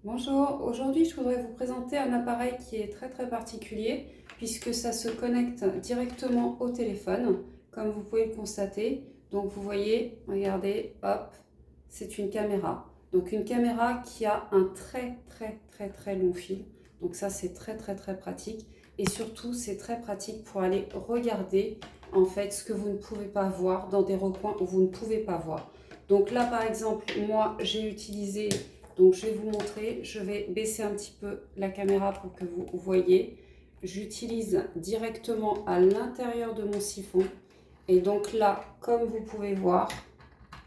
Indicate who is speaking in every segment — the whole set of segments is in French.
Speaker 1: Bonjour, aujourd'hui je voudrais vous présenter un appareil qui est très particulier puisque ça se connecte directement au téléphone comme vous pouvez le constater. Donc vous voyez, regardez, hop, c'est une caméra. Donc une caméra qui a un très long fil. Donc ça c'est très pratique et surtout c'est très pratique pour aller regarder en fait ce que vous ne pouvez pas voir dans des recoins où vous ne pouvez pas voir. Donc là par exemple, moi j'ai utilisé donc je vais vous montrer, je vais baisser un petit peu la caméra pour que vous voyez. J'utilise directement à l'intérieur de mon siphon. Et donc là, comme vous pouvez voir,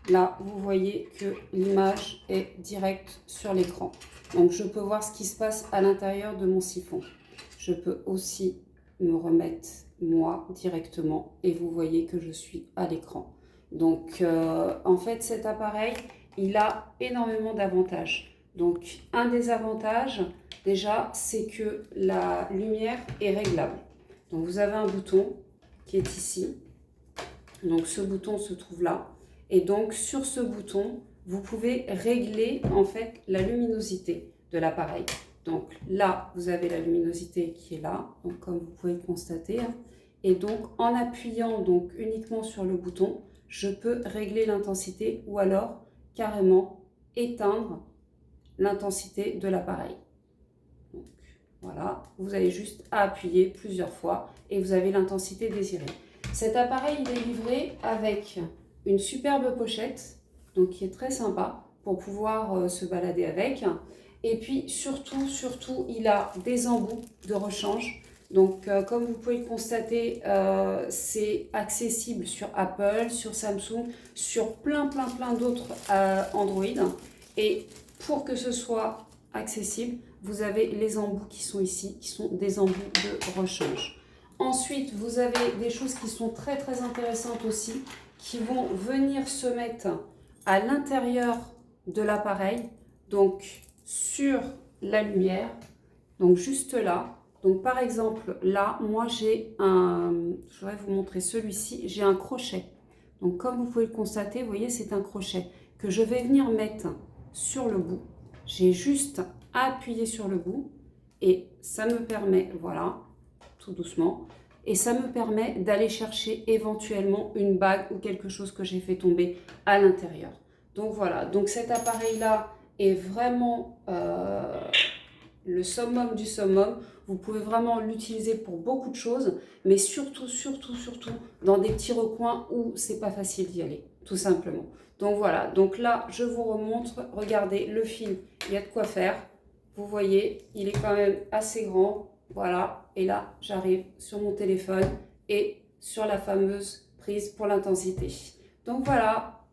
Speaker 1: là vous voyez que l'image est directe sur l'écran. Donc je peux voir ce qui se passe à l'intérieur de mon siphon. Je peux aussi me remettre moi directement et vous voyez que je suis à l'écran. Donc en fait cet appareil il a énormément d'avantages. Donc un des avantages déjà c'est que la lumière est réglable. Donc vous avez un bouton qui est ici. Donc ce bouton se trouve là. Et donc sur ce bouton, vous pouvez régler en fait la luminosité de l'appareil. Donc là, vous avez la luminosité qui est là, donc comme vous pouvez le constater. Et donc en appuyant donc uniquement sur le bouton, je peux régler l'intensité ou alors carrément éteindre l'intensité de l'appareil. Voilà, vous avez juste à appuyer plusieurs fois et vous avez l'intensité désirée. Cet appareil il est livré avec une superbe pochette, donc qui est très sympa pour pouvoir se balader avec. Et puis surtout, il a des embouts de rechange. Donc comme vous pouvez le constater, c'est accessible sur Apple, sur Samsung, sur plein d'autres Android. Et pour que ce soit accessible, vous avez les embouts qui sont ici, qui sont des embouts de rechange. Ensuite, vous avez des choses qui sont très intéressantes aussi, qui vont venir se mettre à l'intérieur de l'appareil, donc sur la lumière, donc juste là. Donc par exemple, là, moi j'ai un, je voudrais vous montrer celui-ci, j'ai un crochet. Donc comme vous pouvez le constater, vous voyez, c'est un crochet que je vais venir mettre sur le bout. J'ai juste à appuyer sur le bout et ça me permet, voilà, tout doucement, et ça me permet d'aller chercher éventuellement une bague ou quelque chose que j'ai fait tomber à l'intérieur. Donc voilà, donc cet appareil-là est vraiment le summum du summum. Vous pouvez vraiment l'utiliser pour beaucoup de choses, mais surtout dans des petits recoins où c'est pas facile d'y aller, tout simplement. Donc voilà, donc là je vous remontre, regardez le fil, il y a de quoi faire. Vous voyez, il est quand même assez grand, voilà. Et là j'arrive sur mon téléphone et sur la fameuse prise pour l'intensité. Donc voilà.